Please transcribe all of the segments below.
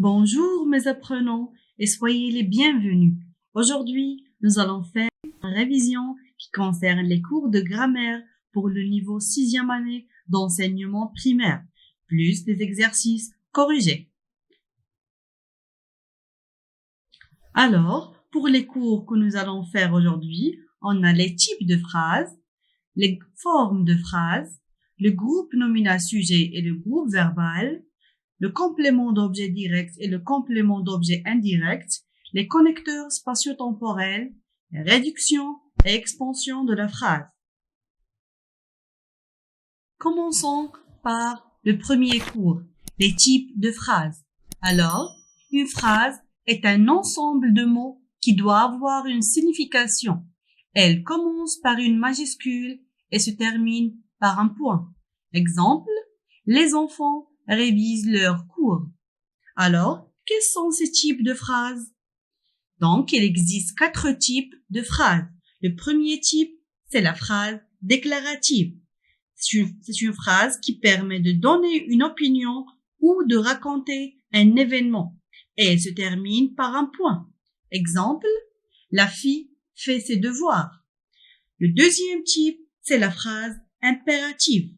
Bonjour mes apprenants et soyez les bienvenus. Aujourd'hui, nous allons faire une révision qui concerne les cours de grammaire pour le niveau 6e année d'enseignement primaire, plus des exercices corrigés. Alors, pour les cours que nous allons faire aujourd'hui, on a les types de phrases, les formes de phrases, le groupe nominal sujet et le groupe verbal, le complément d'objet direct et le complément d'objet indirect, les connecteurs spatio-temporels, la réduction et expansion de la phrase. Commençons par le premier cours, les types de phrases. Alors, une phrase est un ensemble de mots qui doit avoir une signification. Elle commence par une majuscule et se termine par un point. Exemple, les enfants révisent leurs cours. Alors, quels sont ces types de phrases? Donc, il existe 4 types de phrases. Le premier type, c'est la phrase déclarative. C'est une phrase qui permet de donner une opinion ou de raconter un événement. Et elle se termine par un point. Exemple, la fille fait ses devoirs. Le deuxième type, c'est la phrase impérative.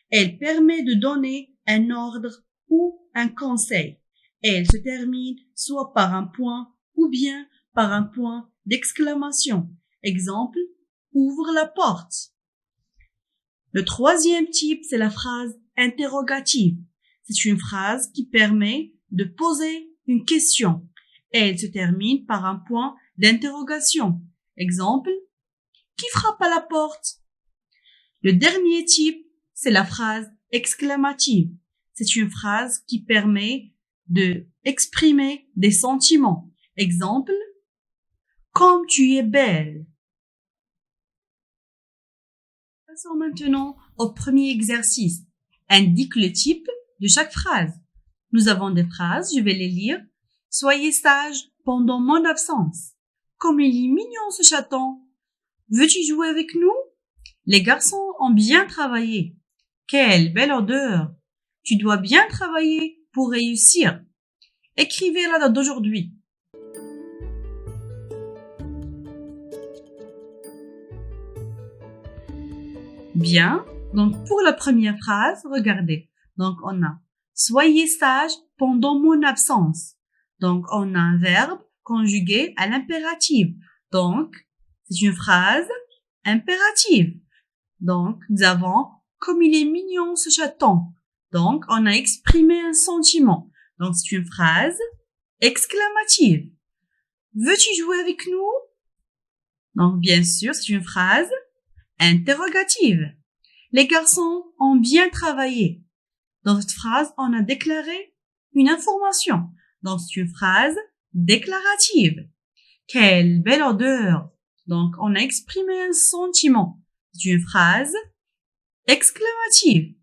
Elle permet de donner un ordre ou un conseil. Et elle se termine soit par un point ou bien par un point d'exclamation. Exemple, ouvre la porte. Le troisième type, c'est la phrase interrogative. C'est une phrase qui permet de poser une question. Et elle se termine par un point d'interrogation. Exemple, qui frappe à la porte? Le dernier type, c'est la phrase exclamative. C'est une phrase qui permet de exprimer des sentiments. Exemple, comme tu es belle. Passons maintenant au premier exercice. Indique le type de chaque phrase. Nous avons des phrases, je vais les lire. Soyez sage pendant mon absence. Comme il est mignon ce chaton. Veux-tu jouer avec nous? Les garçons ont bien travaillé. Quelle belle odeur! Tu dois bien travailler pour réussir. Écrivez la date d'aujourd'hui. Bien. Donc, pour la première phrase, regardez. Donc, on a « Soyez sage pendant mon absence ». Donc, on a un verbe conjugué à l'impératif. Donc, c'est une phrase impérative. Donc, nous avons « Comme il est mignon ce chaton ». Donc, on a exprimé un sentiment. Donc, c'est une phrase exclamative. « Veux-tu jouer avec nous ?» Donc, bien sûr, c'est une phrase interrogative. Les garçons ont bien travaillé. Dans cette phrase, on a déclaré une information. Donc, c'est une phrase déclarative. Quelle belle odeur! Donc, on a exprimé un sentiment. C'est une phrase exclamative.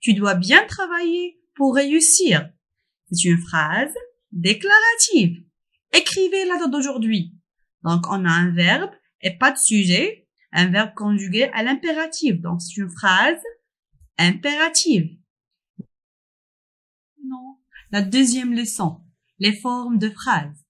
Tu dois bien travailler pour réussir. C'est une phrase déclarative. Écrivez la date d'aujourd'hui. Donc, on a un verbe et pas de sujet. Un verbe conjugué à l'impératif. Donc, c'est une phrase impérative. Non. La deuxième leçon. Les formes de phrases.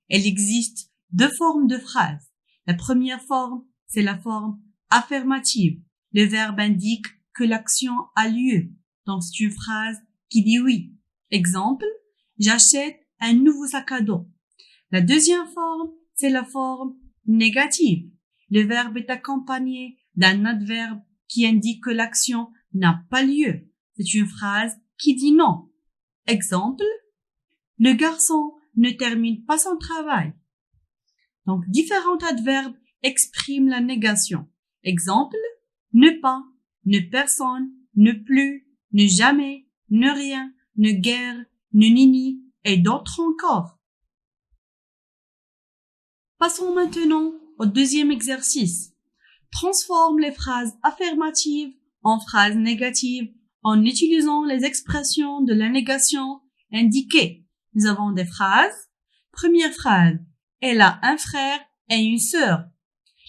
Il existe 2 formes de phrases. La première forme, c'est la forme affirmative. Le verbe indique que l'action a lieu. Donc, c'est une phrase qui dit oui. Exemple, j'achète un nouveau sac à dos. La deuxième forme, c'est la forme négative. Le verbe est accompagné d'un adverbe qui indique que l'action n'a pas lieu. C'est une phrase qui dit non. Exemple, le garçon ne termine pas son travail. Donc, différents adverbes expriment la négation. Exemple, ne pas, ne personne, ne plus, ne jamais, ne rien, ne guère, ne nini et d'autres encore. Passons maintenant au deuxième exercice. Transforme les phrases affirmatives en phrases négatives en utilisant les expressions de la négation indiquées. Nous avons des phrases. Première phrase. Elle a un frère et une sœur.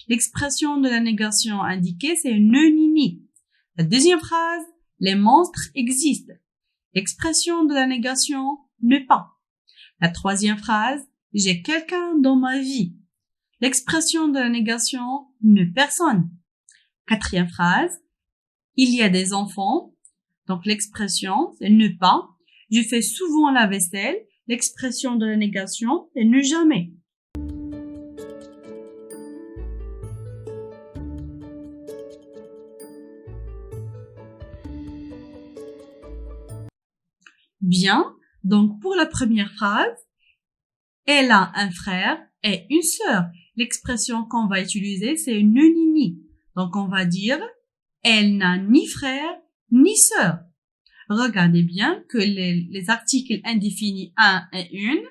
L'expression de la négation indiquée, c'est ne nini. La deuxième phrase. Les monstres existent. L'expression de la négation, ne pas. La troisième phrase, j'ai quelqu'un dans ma vie. L'expression de la négation, ne personne. Quatrième phrase, il y a des enfants. Donc l'expression, c'est ne pas. Je fais souvent la vaisselle. L'expression de la négation, c'est ne jamais. Bien, donc pour la première phrase, elle a un frère et une sœur. L'expression qu'on va utiliser, c'est ne ni ni. Donc on va dire, elle n'a ni frère ni sœur. Regardez bien que les articles indéfinis un et une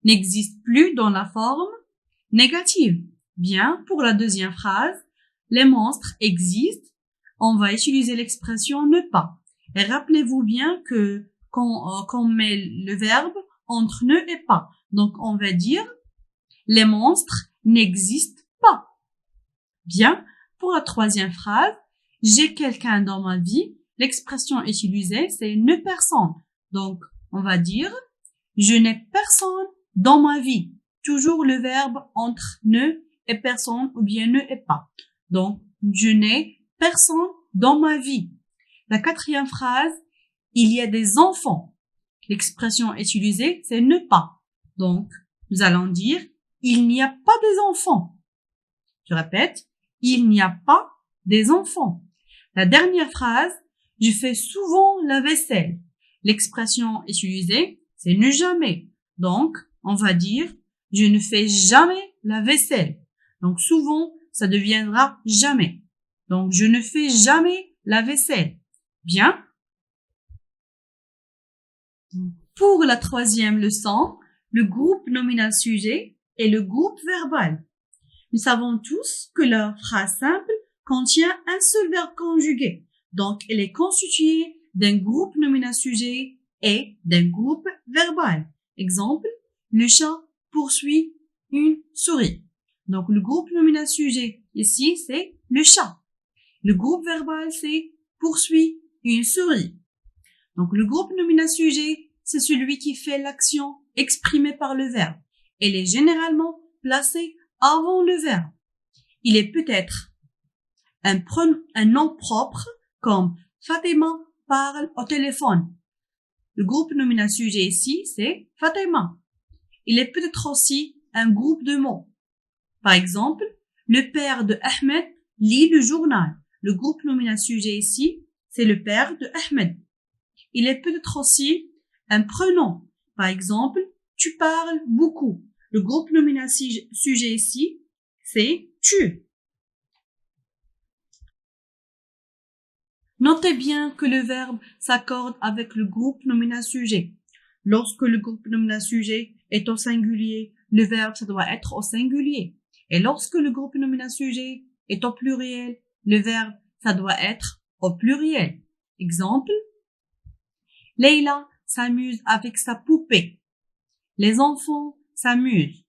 n'existent plus dans la forme négative. Bien, pour la deuxième phrase, les monstres existent. On va utiliser l'expression ne pas. Et rappelez-vous bien que qu'on met le verbe entre ne et pas. Donc, on va dire les monstres n'existent pas. Bien, pour la troisième phrase, j'ai quelqu'un dans ma vie. L'expression utilisée, c'est ne personne. Donc, on va dire je n'ai personne dans ma vie. Toujours le verbe entre ne et personne ou bien ne et pas. Donc, je n'ai personne dans ma vie. La quatrième phrase, il y a des enfants. L'expression utilisée, c'est ne pas. Donc, nous allons dire, il n'y a pas des enfants. Je répète, il n'y a pas des enfants. La dernière phrase, je fais souvent la vaisselle. L'expression utilisée, c'est ne jamais. Donc, on va dire, je ne fais jamais la vaisselle. Donc, souvent, ça deviendra jamais. Donc, je ne fais jamais la vaisselle. Bien. Pour la troisième leçon, le groupe nominal sujet et le groupe verbal. Nous savons tous que la phrase simple contient un seul verbe conjugué. Donc, elle est constituée d'un groupe nominal sujet et d'un groupe verbal. Exemple, le chat poursuit une souris. Donc, le groupe nominal sujet ici, c'est le chat. Le groupe verbal, c'est poursuit une souris. Donc, le groupe nominal sujet, c'est celui qui fait l'action exprimée par le verbe. Elle est généralement placée avant le verbe. Il est peut-être un nom propre comme Fatima parle au téléphone. Le groupe nominal sujet ici, c'est Fatima. Il est peut-être aussi un groupe de mots. Par exemple, le père de Ahmed lit le journal. Le groupe nominal sujet ici, c'est le père de Ahmed. Il est peut-être aussi un prénom. Par exemple, tu parles beaucoup. Le groupe nominal sujet ici, c'est tu. Notez bien que le verbe s'accorde avec le groupe nominal sujet. Lorsque le groupe nominal sujet est au singulier, le verbe ça doit être au singulier. Et lorsque le groupe nominal sujet est au pluriel, le verbe ça doit être au pluriel. Exemple, Leila s'amuse avec sa poupée. Les enfants s'amusent.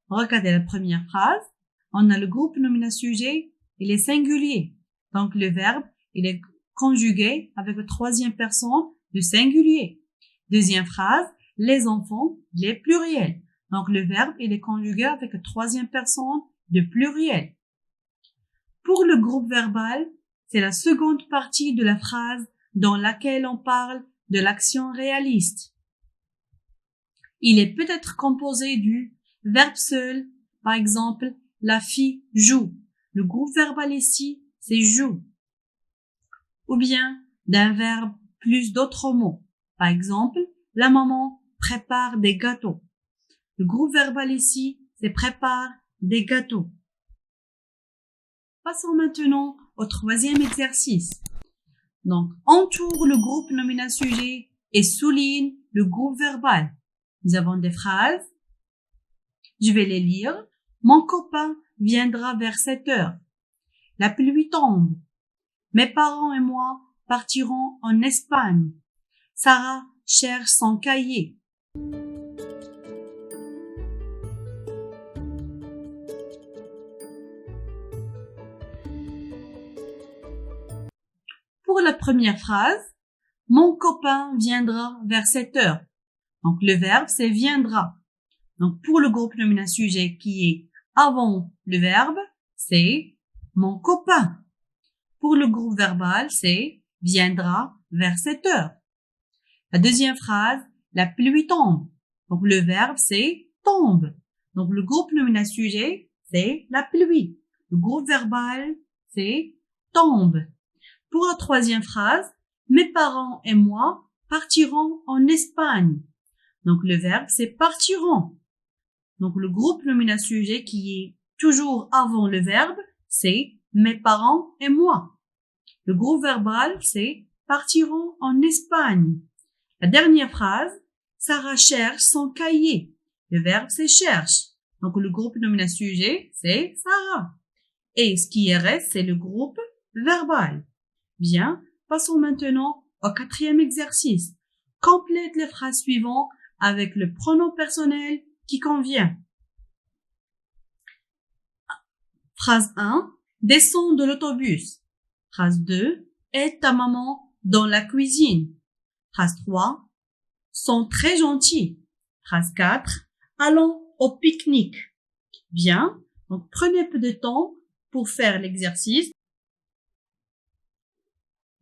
Regardez la première phrase. On a le groupe nominal sujet, il est singulier. Donc le verbe, il est conjugué avec la troisième personne du singulier. Deuxième phrase, les enfants, il est pluriel. Donc le verbe, il est conjugué avec la troisième personne de pluriel. Pour le groupe verbal, c'est la seconde partie de la phrase dans laquelle on parle de l'action réaliste. Il est peut-être composé du verbe seul, par exemple, la fille joue. Le groupe verbal ici, c'est joue. Ou bien d'un verbe plus d'autres mots. Par exemple, la maman prépare des gâteaux. Le groupe verbal ici, c'est prépare des gâteaux. Passons maintenant au troisième exercice. Donc, entoure le groupe nominal sujet et souligne le groupe verbal. Nous avons des phrases. Je vais les lire. Mon copain viendra vers 7 heures. La pluie tombe. Mes parents et moi partirons en Espagne. Sarah cherche son cahier. Pour la première phrase, mon copain viendra vers 7 heures. Donc, le verbe, c'est viendra. Donc, pour le groupe nominal sujet qui est avant le verbe, c'est mon copain. Pour le groupe verbal, c'est viendra vers 7 heures. La deuxième phrase, la pluie tombe. Donc, le verbe, c'est tombe. Donc, le groupe nominal sujet, c'est la pluie. Le groupe verbal, c'est tombe. Pour la troisième phrase, mes parents et moi partirons en Espagne. Donc, le verbe, c'est partiront. Donc, le groupe nominal sujet qui est toujours avant le verbe, c'est mes parents et moi. Le groupe verbal, c'est partiront en Espagne. La dernière phrase, Sarah cherche son cahier. Le verbe, c'est cherche. Donc, le groupe nominal sujet, c'est Sarah. Et ce qui reste, c'est le groupe verbal. Bien, passons maintenant au quatrième exercice. Complète les phrases suivantes avec le pronom personnel qui convient. Phrase 1. Descends de l'autobus. Phrase 2. Aide ta maman dans la cuisine. Phrase 3. Sont très gentils. Phrase 4. Allons au pique-nique. Bien, donc prenez un peu de temps pour faire l'exercice.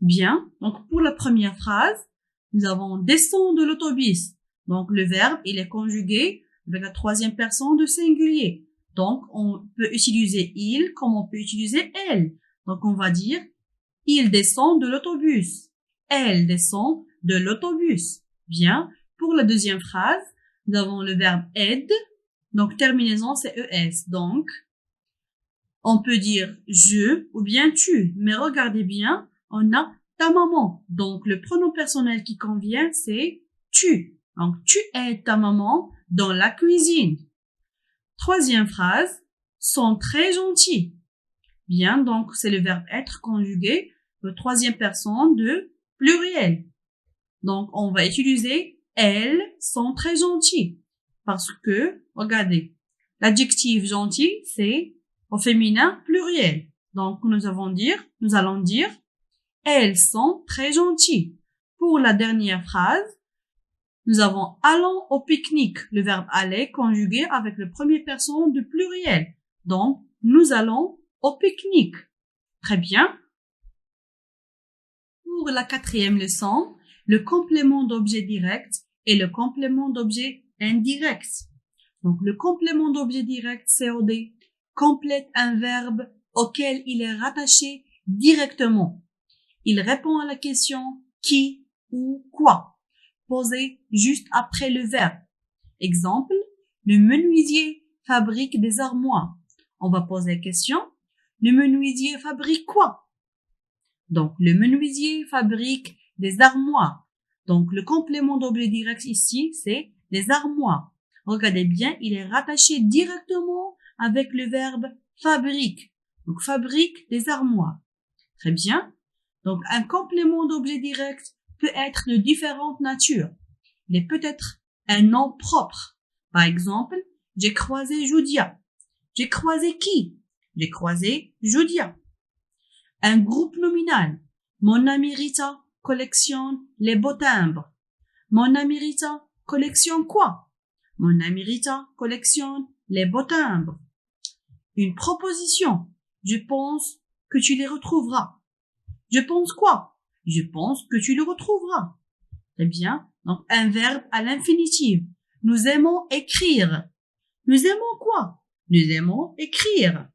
Bien, donc pour la première phrase, nous avons descend de l'autobus. Donc le verbe, il est conjugué avec la troisième personne du singulier. Donc on peut utiliser il comme on peut utiliser elle. Donc on va dire il descend de l'autobus. Elle descend de l'autobus. Bien, pour la deuxième phrase, nous avons le verbe aide. Donc terminaison c'est es. Donc on peut dire je ou bien tu. Mais regardez bien, on a ta maman. Donc, le pronom personnel qui convient, c'est tu. Donc, tu aides ta maman dans la cuisine. Troisième phrase, sont très gentils. Bien, donc, c'est le verbe être conjugué, le troisième personne de pluriel. Donc, on va utiliser elles sont très gentilles. Parce que, regardez, l'adjectif gentil, c'est au féminin pluriel. Donc, nous allons dire, elles sont très gentilles. Pour la dernière phrase, nous avons allons au pique-nique. Le verbe aller conjugué avec le premier personne du pluriel. Donc, nous allons au pique-nique. Très bien. Pour la quatrième leçon, le complément d'objet direct et le complément d'objet indirect. Donc, le complément d'objet direct, COD, complète un verbe auquel il est rattaché directement. Il répond à la question qui ou quoi, posée juste après le verbe. Exemple, le menuisier fabrique des armoires. On va poser la question, le menuisier fabrique quoi? Donc, le menuisier fabrique des armoires. Donc, le complément d'objet direct ici, c'est des armoires. Regardez bien, il est rattaché directement avec le verbe fabrique. Donc, fabrique des armoires. Très bien. Donc, un complément d'objet direct peut être de différentes natures. Il peut être un nom propre. Par exemple, j'ai croisé Judia. J'ai croisé qui? J'ai croisé Judia. Un groupe nominal. Mon ami Rita collectionne les beaux timbres. Mon ami Rita collectionne quoi? Mon ami Rita collectionne les beaux timbres. Une proposition. Je pense que tu les retrouveras. Je pense quoi? Je pense que tu le retrouveras. Très bien. Donc, un verbe à l'infinitif. Nous aimons écrire. Nous aimons quoi? Nous aimons écrire.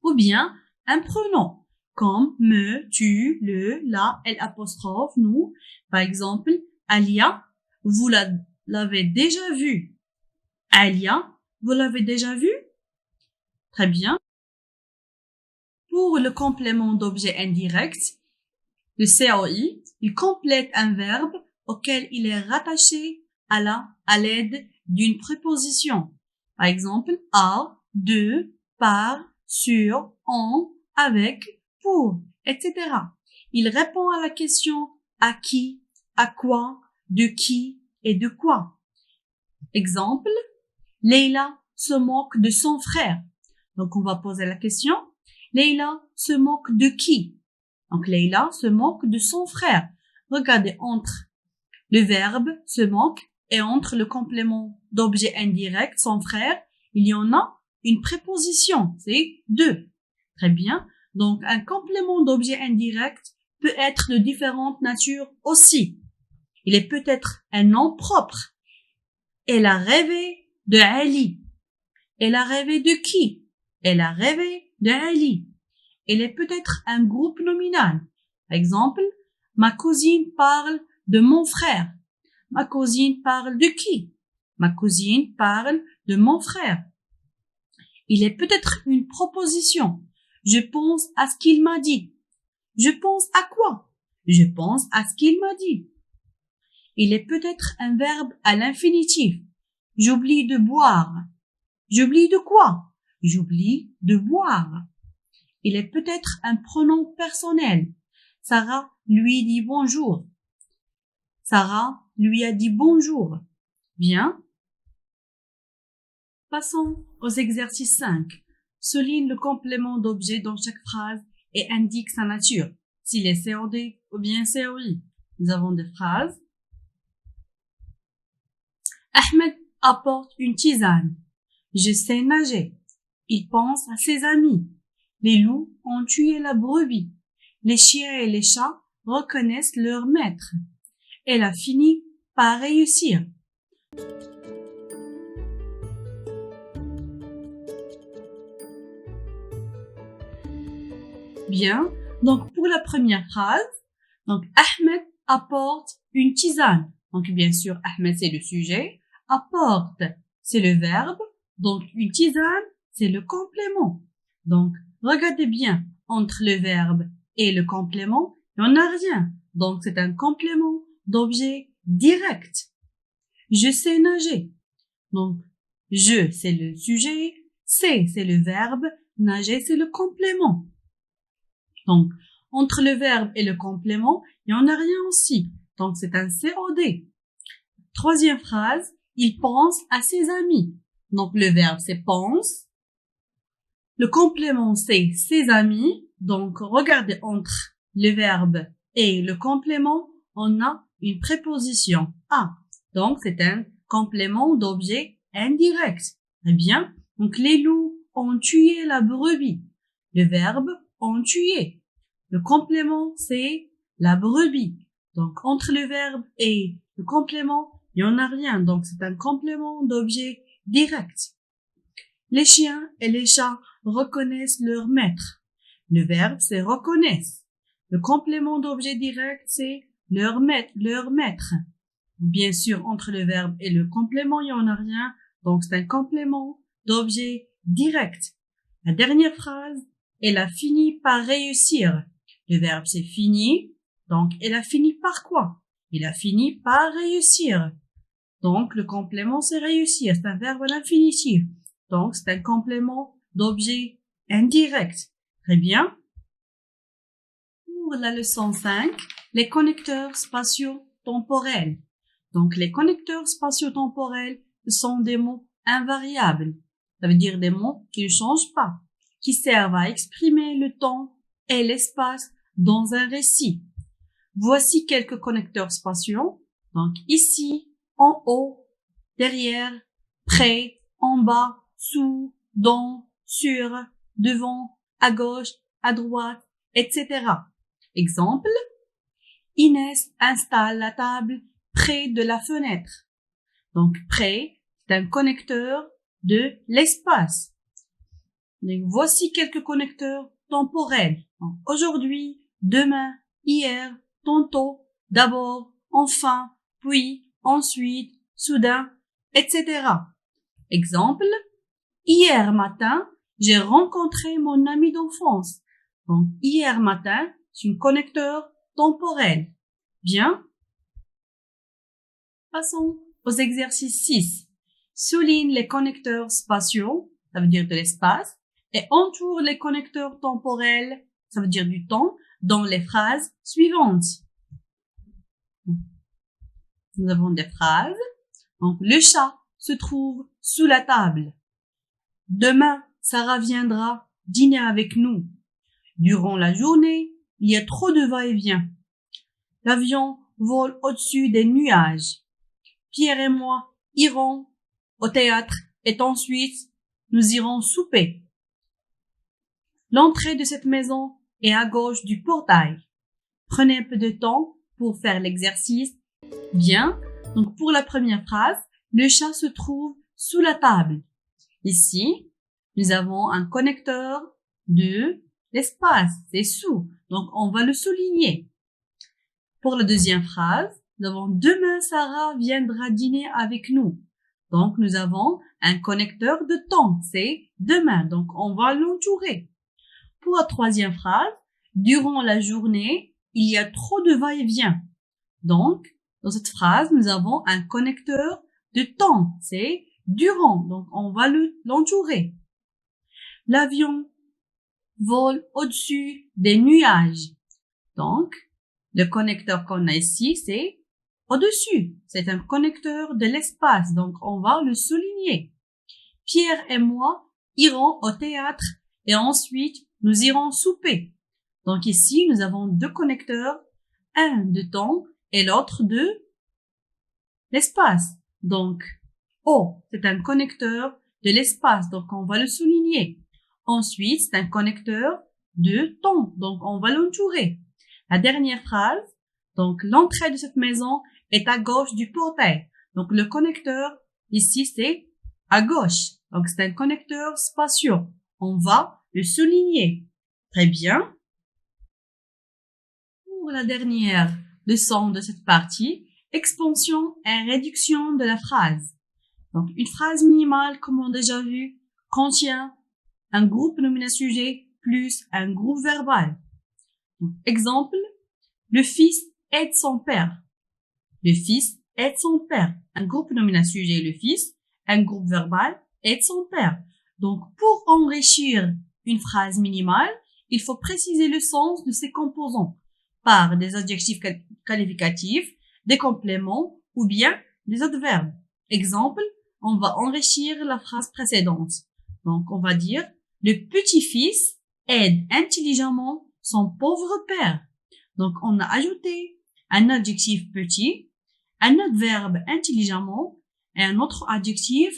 Ou bien, un pronom. Comme me, tu, le, la, l'apostrophe, nous. Par exemple, Alia, vous l'avez déjà vu. Alia, vous l'avez déjà vu? Très bien. Pour le complément d'objet indirect, le COI, il complète un verbe auquel il est rattaché à l'aide d'une préposition. Par exemple, à, de, par, sur, en, avec, pour, etc. Il répond à la question à qui, à quoi, de qui et de quoi. Exemple, Leila se moque de son frère. Donc, on va poser la question, Leila se moque de qui? Donc, Leila se moque de son frère. Regardez entre le verbe se moque et entre le complément d'objet indirect, son frère, il y en a une préposition, c'est de. Très bien. Donc, un complément d'objet indirect peut être de différentes natures aussi. Il est peut-être un nom propre. Elle a rêvé de Ali. Elle a rêvé de qui? Elle a rêvé de Ali. Elle est peut-être un groupe nominal. Par exemple, ma cousine parle de mon frère. Ma cousine parle de qui? Ma cousine parle de mon frère. Il est peut-être une proposition. Je pense à ce qu'il m'a dit. Je pense à quoi? Je pense à ce qu'il m'a dit. Il est peut-être un verbe à l'infinitif. J'oublie de boire. J'oublie de quoi? J'oublie de boire. Il est peut-être un pronom personnel. Sarah lui dit bonjour. Sarah lui a dit bonjour. Bien. Passons aux exercices 5. Souligne le complément d'objet dans chaque phrase et indique sa nature, s'il est COD ou bien COI. Nous avons des phrases. Ahmed apporte une tisane. Je sais nager. Il pense à ses amis. Les loups ont tué la brebis. Les chiens et les chats reconnaissent leur maître. Elle a fini par réussir. Bien. Donc, pour la première phrase, donc, Ahmed apporte une tisane. Donc, bien sûr, Ahmed, c'est le sujet. Apporte, c'est le verbe. Donc, une tisane, c'est le complément. Donc, regardez bien, entre le verbe et le complément, il n'y en a rien. Donc, c'est un complément d'objet direct. Je sais nager. Donc, je, c'est le sujet. C'est le verbe. Nager, c'est le complément. Donc, entre le verbe et le complément, il n'y en a rien aussi. Donc, c'est un COD. Troisième phrase, il pense à ses amis. Donc, le verbe, c'est pense. Le complément, c'est ses amis. Donc, regardez entre le verbe et le complément, on a une préposition à. Donc, c'est un complément d'objet indirect. Très bien. Donc, les loups ont tué la brebis. Le verbe, ont tué. Le complément, c'est la brebis. Donc, entre le verbe et le complément, il n'y en a rien. Donc, c'est un complément d'objet direct. Les chiens et les chats reconnaissent leur maître. Le verbe, c'est reconnaissent. Le complément d'objet direct, c'est leur maître. Bien sûr, entre le verbe et le complément, il n'y en a rien. Donc, c'est un complément d'objet direct. La dernière phrase, elle a fini par réussir. Le verbe, c'est fini. Donc, elle a fini par quoi? Elle a fini par réussir. Donc, le complément, c'est réussir. C'est un verbe à l'infinitif. Donc, c'est un complément d'objet indirect. Très bien. Pour la leçon 5, les connecteurs spatio-temporels. Donc, les connecteurs spatio-temporels sont des mots invariables. Ça veut dire des mots qui ne changent pas, qui servent à exprimer le temps et l'espace dans un récit. Voici quelques connecteurs spatiaux. Donc, ici, en haut, derrière, près, en bas, sous, dans, sur, devant, à gauche, à droite, etc. Exemple, Inès installe la table près de la fenêtre. Donc, près, c'est un connecteur de l'espace. Donc, voici quelques connecteurs temporels. Aujourd'hui, demain, hier, tantôt, d'abord, enfin, puis, ensuite, soudain, etc. Exemple, hier matin, j'ai rencontré mon ami d'enfance. Donc, hier matin, c'est un connecteur temporel. Bien. Passons aux exercices 6. Souligne les connecteurs spatiaux, ça veut dire de l'espace, et entoure les connecteurs temporels, ça veut dire du temps, dans les phrases suivantes. Nous avons des phrases. Donc, le chat se trouve sous la table. Demain, Sarah viendra dîner avec nous. Durant la journée, il y a trop de va-et-vient. L'avion vole au-dessus des nuages. Pierre et moi irons au théâtre et ensuite nous irons souper. L'entrée de cette maison est à gauche du portail. Prenez un peu de temps pour faire l'exercice. Bien. Donc, pour la première phrase, le chat se trouve sous la table. Ici, nous avons un connecteur de l'espace. C'est sous. Donc, on va le souligner. Pour la deuxième phrase, nous avons demain Sarah viendra dîner avec nous. Donc, nous avons un connecteur de temps. C'est demain. Donc, on va l'entourer. Pour la troisième phrase, durant la journée, il y a trop de va-et-vient. Donc, dans cette phrase, nous avons un connecteur de temps. C'est durant. Donc, on va l'entourer. L'avion vole au-dessus des nuages. Donc, le connecteur qu'on a ici, c'est au-dessus. C'est un connecteur de l'espace. Donc, on va le souligner. Pierre et moi irons au théâtre et ensuite, nous irons souper. Donc ici, nous avons deux connecteurs, un de temps et l'autre de l'espace. Donc, O, c'est un connecteur de l'espace, donc on va le souligner. Ensuite, c'est un connecteur de temps, donc on va l'entourer. La dernière phrase, donc l'entrée de cette maison est à gauche du portail. Donc le connecteur ici, c'est à gauche. Donc c'est un connecteur spatiaux. On va le souligner. Très bien. Pour la dernière leçon de cette partie, expansion et réduction de la phrase. Donc, une phrase minimale, comme on a déjà vu, contient un groupe nominal-sujet plus un groupe verbal. Donc, exemple, le fils aide son père. Le fils aide son père. Un groupe nominal-sujet, le fils. Un groupe verbal aide son père. Donc, pour enrichir une phrase minimale, il faut préciser le sens de ses composants par des adjectifs qualificatifs, des compléments ou bien des adverbes. Exemple, on va enrichir la phrase précédente. Donc, on va dire « Le petit-fils aide intelligemment son pauvre père ». Donc, on a ajouté un adjectif petit, un adverbe intelligemment et un autre adjectif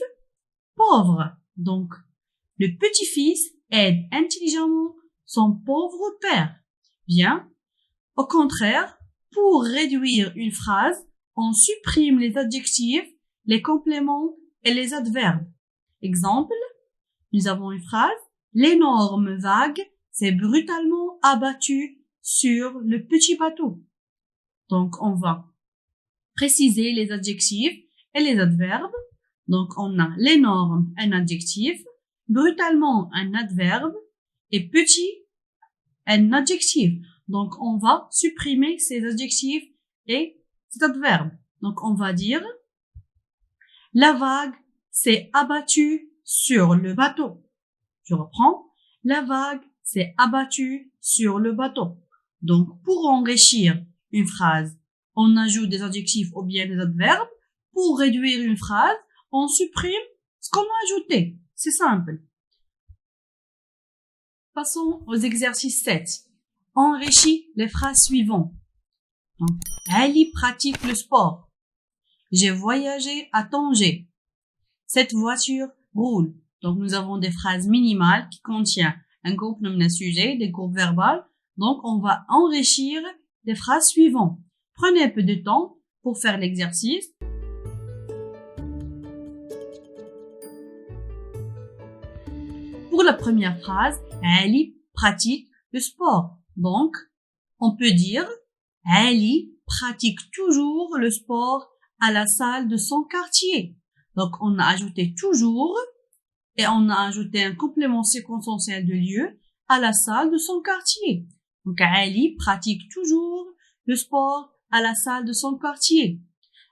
pauvre. Donc, le petit-fils aide intelligemment son pauvre père. Bien. Au contraire, pour réduire une phrase, on supprime les adjectifs, les compléments et les adverbes. Exemple, nous avons une phrase « L'énorme vague s'est brutalement abattue sur le petit bateau ». Donc, on va préciser les adjectifs et les adverbes. Donc, on a l'énorme, un adjectif, brutalement, un adverbe, et petit, un adjectif. Donc, on va supprimer ces adjectifs et cet adverbe. Donc, on va dire « La vague s'est abattue sur le bateau ». Je reprends. « La vague s'est abattue sur le bateau ». Donc, pour enrichir une phrase, on ajoute des adjectifs ou bien des adverbes. Pour réduire une phrase, on supprime ce qu'on a ajouté. C'est simple. Passons aux exercices 7. Enrichis les phrases suivantes. Donc, Ali pratique le sport. J'ai voyagé à Tanger. Cette voiture roule. Donc, nous avons des phrases minimales qui contiennent un groupe nominal-sujet, des groupes verbaux. Donc, on va enrichir les phrases suivantes. Prenez un peu de temps pour faire l'exercice. Pour la première phrase, Ali pratique le sport. Donc, on peut dire Ali pratique toujours le sport à la salle de son quartier. Donc, on a ajouté toujours et on a ajouté un complément circonstanciel de lieu à la salle de son quartier. Donc, Ali pratique toujours le sport à la salle de son quartier.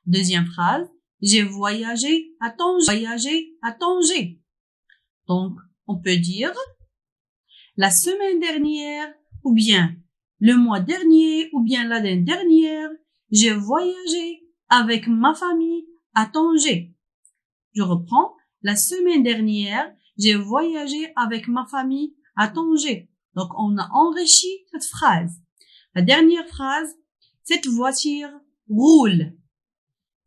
Deuxième phrase, j'ai voyagé à Tanger. Donc, on peut dire la semaine dernière ou bien le mois dernier ou bien l'année dernière, j'ai voyagé avec ma famille à Tanger. Je reprends. La semaine dernière, j'ai voyagé avec ma famille à Tanger. Donc, on a enrichi cette phrase. La dernière phrase, cette voiture roule.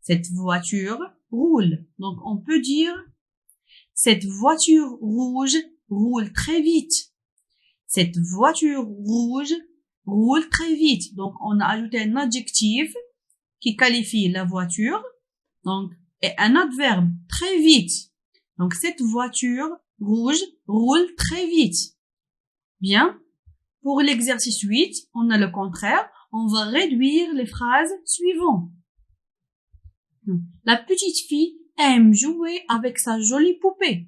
Cette voiture roule. Donc, on peut dire cette voiture rouge roule très vite. Cette voiture rouge roule très vite. Donc, on a ajouté un adjectif qui qualifie la voiture. Donc, et un adverbe, très vite. Donc, cette voiture rouge roule très vite. Bien. Pour l'exercice 8, on a le contraire. On va réduire les phrases suivantes. La petite fille aime jouer avec sa jolie poupée.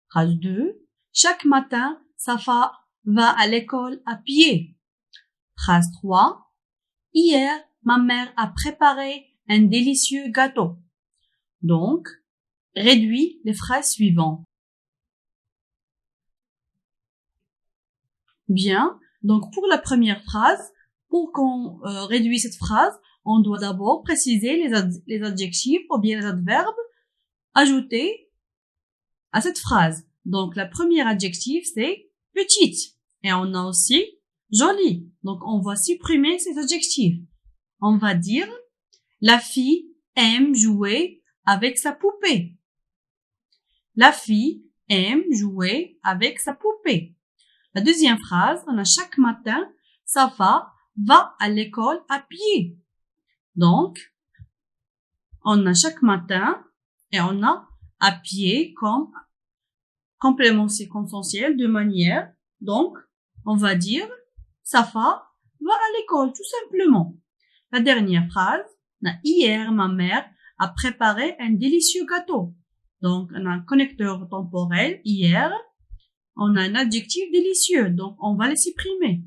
Phrase 2. Chaque matin, Safa va à l'école à pied. Phrase 3. Hier, ma mère a préparé un délicieux gâteau. Donc, réduis les phrases suivantes. Bien. Donc, pour la première phrase, pour qu'on réduise cette phrase, on doit d'abord préciser les adjectifs ou bien les adverbes ajoutés à cette phrase. Donc, la première adjectif, c'est petite. Et on a aussi jolie. Donc, on va supprimer ces adjectifs. On va dire, la fille aime jouer avec sa poupée. La fille aime jouer avec sa poupée. La deuxième phrase, on a chaque matin, Safa va à l'école à pied. Donc, on a chaque matin et on a à pied comme complément circonstanciel de manière. Donc, on va dire Safa va à l'école tout simplement. La dernière phrase, on a hier ma mère a préparé un délicieux gâteau. Donc, on a un connecteur temporel hier. On a un adjectif délicieux, donc on va les supprimer.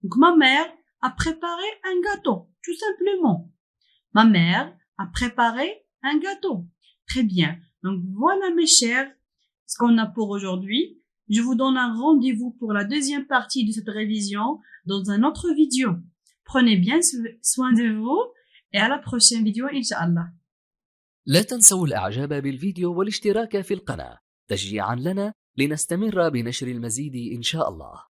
Donc, ma mère a préparé un gâteau, tout simplement. Ma mère a préparé un gâteau. Très bien. Donc, voilà mes chers, ce qu'on a pour aujourd'hui. Je vous donne un rendez-vous pour la deuxième partie de cette révision dans un autre vidéo. Prenez bien soin de vous et à la prochaine vidéo, Inch'Allah. لا تنسوا الإعجاب بالفيديو والاشتراك في القناة تشجيعا لنا لنستمر بنشر المزيد إن شاء الله.